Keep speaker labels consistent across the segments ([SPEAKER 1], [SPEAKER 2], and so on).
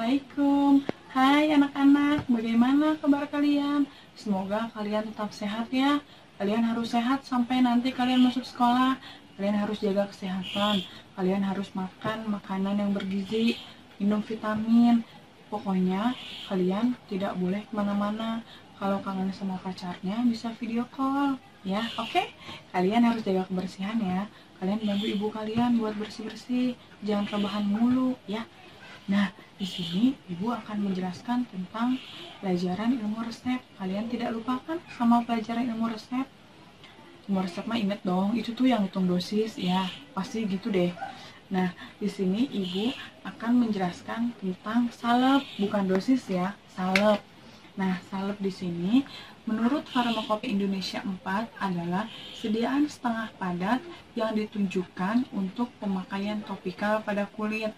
[SPEAKER 1] Assalamualaikum. Hai anak-anak, bagaimana kabar kalian? Semoga kalian tetap sehat ya. Kalian harus sehat sampai nanti kalian masuk sekolah. Kalian harus jaga kesehatan. Kalian harus makan makanan yang bergizi, minum vitamin. Pokoknya kalian tidak boleh kemana-mana. Kalau kangen sama pacarnya bisa video call ya, oke? Kalian harus jaga kebersihan ya. Kalian bantu ibu kalian buat bersih-bersih, jangan rebahan mulu ya. Nah, di sini ibu akan menjelaskan tentang pelajaran ilmu resep. Kalian tidak lupakan sama pelajaran ilmu resep? Ilmu resep mah inget dong, itu tuh yang hitung dosis ya, pasti gitu deh. Nah, di sini ibu akan menjelaskan tentang salep, bukan dosis ya, salep. Nah, salep di sini menurut Farmakope Indonesia 4 adalah sediaan setengah padat yang ditunjukkan untuk pemakaian topikal pada kulit.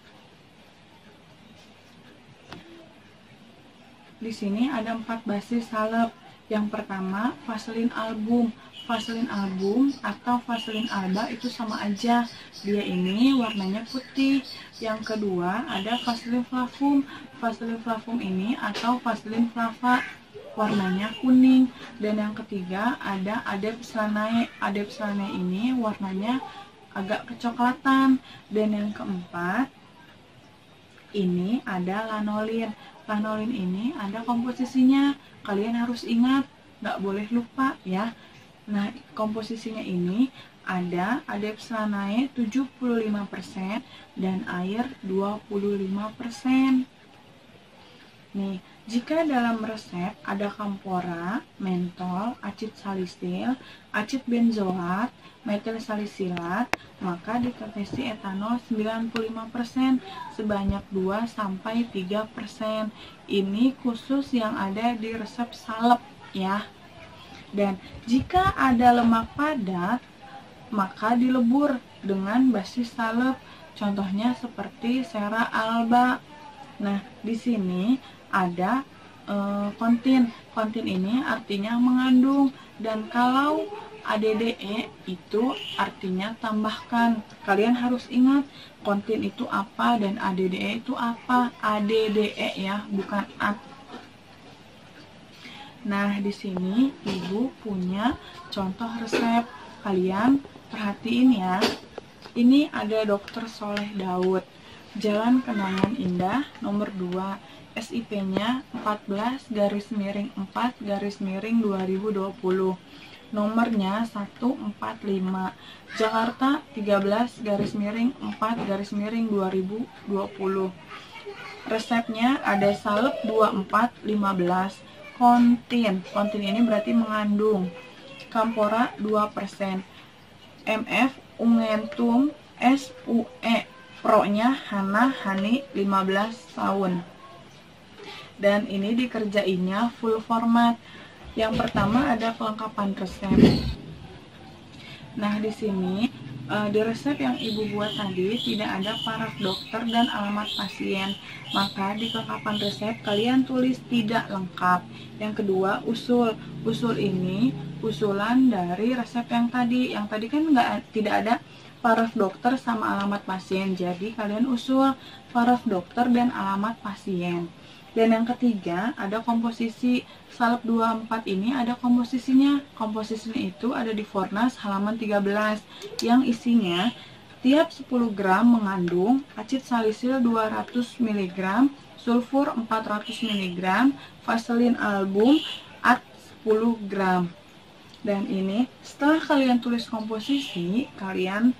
[SPEAKER 1] Di sini ada 4 basis salep. Yang pertama, Vaselin album. Vaselin album atau Vaselin alba itu sama aja. Dia ini warnanya putih. Yang kedua, ada Vaselin flavum. Vaselin flavum ini atau Vaselin flava, warnanya kuning. Dan yang ketiga, ada Adep Slanae. Adep Slanae ini warnanya agak kecoklatan. Dan yang keempat, ini ada lanolin. Lanolin ini ada komposisinya, kalian harus ingat, nggak boleh lupa ya. Nah, komposisinya ini ada Adep Slanae 75% dan air 25%. Nih, jika dalam resep ada kampora, mentol, acid salisil, acid benzoat, metil salisilat, maka ditetesi etanol 95% sebanyak 2-3%. Ini khusus yang ada di resep salep ya. Dan jika ada lemak padat, maka dilebur dengan basis salep. Contohnya seperti sera alba. Nah, di sini ada kontin. Kontin ini artinya mengandung, dan kalau ADDE itu artinya tambahkan. Kalian harus ingat kontin itu apa dan ADDE itu apa. ADDE ya, bukan AD. Nah, di sini ibu punya contoh resep. Kalian perhatiin ya. Ini ada Dr. Soleh Daud, Jalan Kenangan Indah, nomor 2, SIP-nya 14-4-2020. Nomornya 145, Jakarta 13-4-2020. Resepnya ada salep 24-15. Kontin ini berarti mengandung. Kampora 2%. MF Ungentum SUE. Pro-nya Hana Hani 15 tahun. Dan ini dikerjainnya full format. Yang pertama ada kelengkapan resep. Nah, di sini di resep yang ibu buat tadi tidak ada paraf dokter dan alamat pasien. Maka di kelengkapan resep kalian tulis tidak lengkap. Yang kedua, usul. Usul ini usulan dari resep yang tadi. Yang tadi kan tidak ada paraf dokter sama alamat pasien. Jadi kalian usul paraf dokter dan alamat pasien. Dan yang ketiga ada komposisi. Salep 24 ini ada komposisinya. Komposisinya itu ada di Fornas halaman 13 yang isinya tiap 10 gram mengandung acid salisil 200 mg, sulfur 400 mg, Vaselin album at 10 gram. Dan ini setelah kalian tulis komposisi, kalian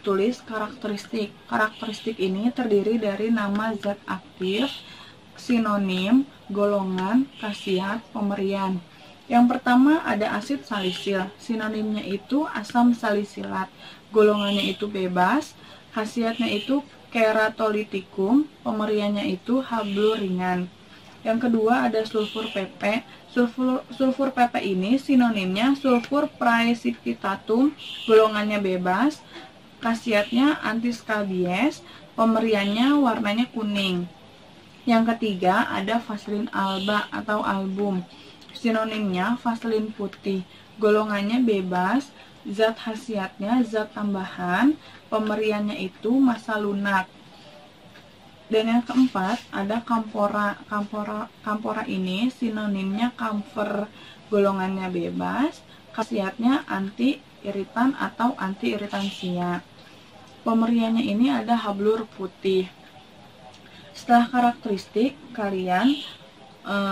[SPEAKER 1] tulis karakteristik. Karakteristik ini terdiri dari nama zat aktif, sinonim, golongan, khasiat, pemberian. Yang pertama ada asid salisil. Sinonimnya itu asam salisilat. Golongannya itu bebas. Khasiatnya itu keratolitikum. Pemberiannya itu hablur ringan. Yang kedua ada sulfur PP. Sulfur PP ini sinonimnya sulfur praecipitatum. Golongannya bebas. Khasiatnya antiskabies. Pemberiannya warnanya kuning. Yang ketiga ada Vaselin alba atau album. Sinonimnya Vaselin putih. Golongannya bebas. Zat khasiatnya zat tambahan. Pemberiannya itu massa lunak. Dan yang keempat ada kampora. Kampora ini sinonimnya camphor, golongannya bebas, khasiatnya anti iritan atau anti iritansia. Pemeriannya ini ada hablur putih. Setelah karakteristik, kalian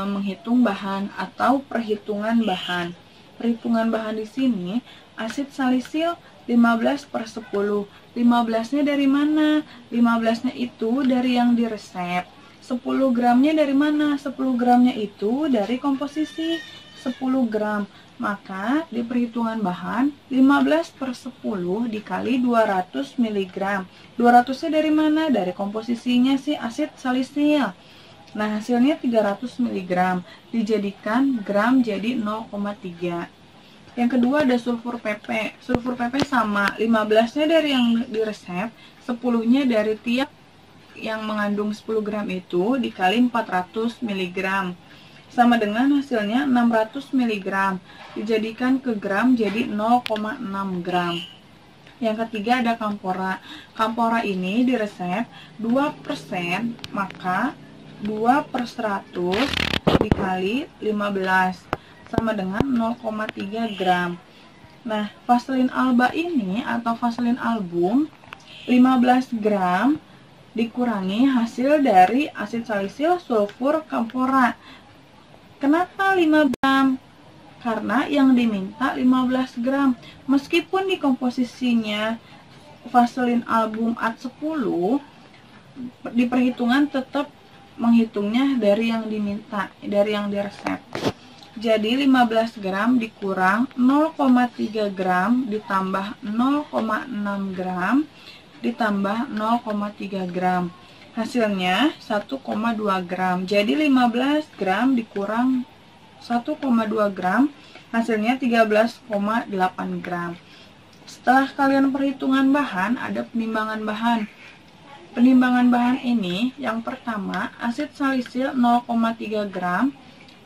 [SPEAKER 1] menghitung bahan atau perhitungan bahan. Perhitungan bahan di sini, asid salisil 15/10. 15-nya dari mana? 15-nya itu dari yang diresep. 10 gramnya dari mana? 10 gramnya itu dari komposisi 10 gram. Maka di perhitungan bahan 15/10 dikali 200 mg. 200-nya dari mana? Dari komposisinya si asid salisil. Nah, hasilnya 300 mg. Dijadikan gram jadi 0,3. Yang kedua ada sulfur PP. Sulfur PP sama, 15-nya dari yang diresep, 10-nya dari tiap yang mengandung 10 gram itu dikali 400 mg. Sama dengan hasilnya 600 mg. Dijadikan ke gram jadi 0,6 gram. Yang ketiga ada kampora. Kampora ini diresep 2%, maka 2/100 dikali 15 sama dengan 0,3 gram. Nah, vaselin alba ini atau vaselin album 15 gram dikurangi hasil dari asid salisil sulfur kampora. Kenapa 5 gram? Karena yang diminta 15 gram. Meskipun di komposisinya vaselin album AT10, di perhitungan tetap menghitungnya dari yang diminta, dari yang diresep. Jadi 15 gram dikurang 0,3 gram ditambah 0,6 gram ditambah 0,3 gram. Hasilnya 1,2 gram. Jadi 15 gram dikurang 1,2 gram, hasilnya 13,8 gram. Setelah kalian perhitungan bahan, ada penimbangan bahan. Penimbangan bahan ini, yang pertama, asid salisil 0,3 gram,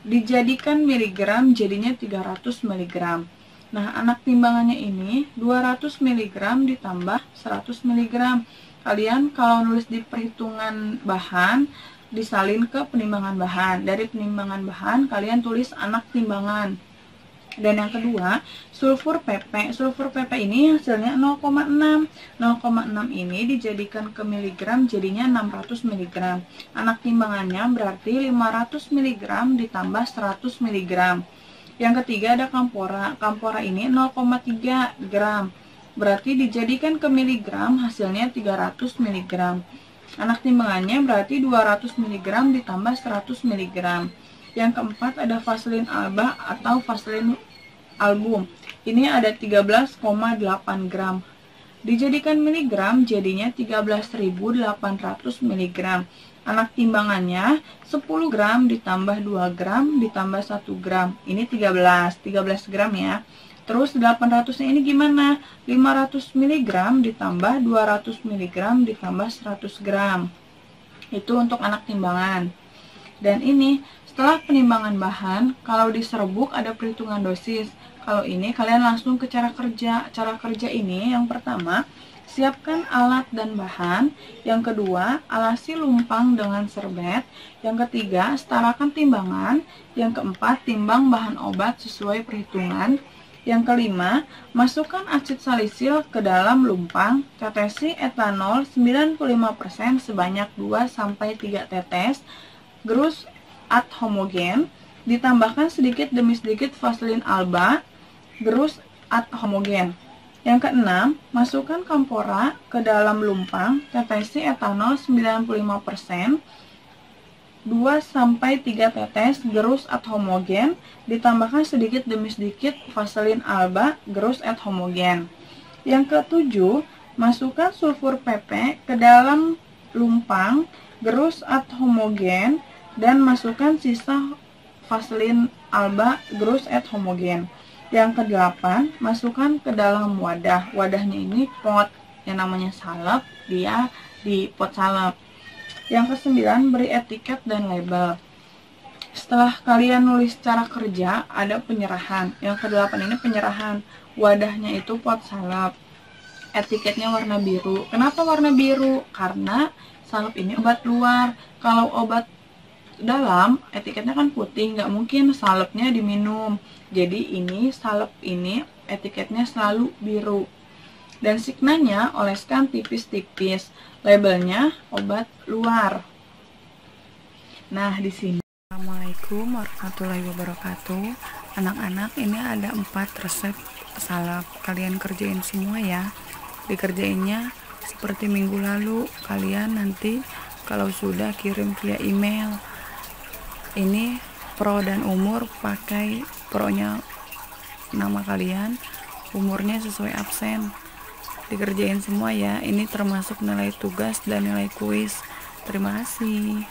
[SPEAKER 1] dijadikan miligram jadinya 300 mg. Nah, anak timbangannya ini 200 mg ditambah 100 mg. Kalian kalau nulis di perhitungan bahan, disalin ke penimbangan bahan. Dari penimbangan bahan, kalian tulis anak timbangan. Dan yang kedua, sulfur PP. Sulfur PP ini hasilnya 0,6. 0,6 ini dijadikan ke miligram jadinya 600 mg. Anak timbangannya berarti 500 mg ditambah 100 mg. Yang ketiga ada kampora. Kampora ini 0,3 gram. Berarti dijadikan ke miligram hasilnya 300 mg. Anak timbangannya berarti 200 mg ditambah 100 mg. Yang keempat ada vaselin alba atau vaselin album. Ini ada 13,8 gram. Dijadikan miligram jadinya 13.800 mg. Anak timbangannya 10 gram ditambah 2 gram ditambah 1 gram. Ini 13 gram ya. Terus 800-nya ini gimana? 500 mg ditambah 200 mg ditambah 100 gram. Itu untuk anak timbangan. Dan ini setelah penimbangan bahan, kalau di serbuk ada perhitungan dosis. Kalau ini kalian langsung ke cara kerja. Cara kerja ini yang pertama, siapkan alat dan bahan. Yang kedua, alasi lumpang dengan serbet. Yang ketiga, setarakan timbangan. Yang keempat, timbang bahan obat sesuai perhitungan. Yang kelima, masukkan asid salisil ke dalam lumpang. Tetesi etanol 95% sebanyak 2-3 tetes. Gerus ad homogen, ditambahkan sedikit demi sedikit vaselin alba, gerus ad homogen. Yang keenam, masukkan kampora ke dalam lumpang, tetesi etanol 95%, 2-3 tetes gerus ad homogen, ditambahkan sedikit demi sedikit vaselin alba, gerus ad homogen. Yang ketujuh, masukkan sulfur PP ke dalam lumpang, gerus ad homogen, dan masukkan sisa vaselin alba, gerus ad homogen. Yang kedelapan, masukkan ke dalam wadah. Wadahnya ini pot yang namanya salep, dia di pot salep. Yang kesembilan, beri etiket dan label. Setelah kalian nulis cara kerja, ada penyerahan. Yang kedelapan ini penyerahan. Wadahnya itu pot salep. Etiketnya warna biru. Kenapa warna biru? Karena salep ini obat luar. Kalau obat dalam, etiketnya kan putih, nggak mungkin salepnya diminum. Jadi ini salep ini etiketnya selalu biru. Dan signanya oleskan tipis-tipis. Labelnya obat luar. Nah, di sini. Assalamualaikum warahmatullahi wabarakatuh. Anak-anak, ini ada 4 resep salep. Kalian kerjain semua ya. Dikerjainnya seperti minggu lalu. Kalian nanti kalau sudah kirim via email. Ini pro dan umur, pakai pro-nya nama kalian, umurnya sesuai absen. Dikerjain semua ya. Ini termasuk nilai tugas dan nilai kuis. Terima kasih.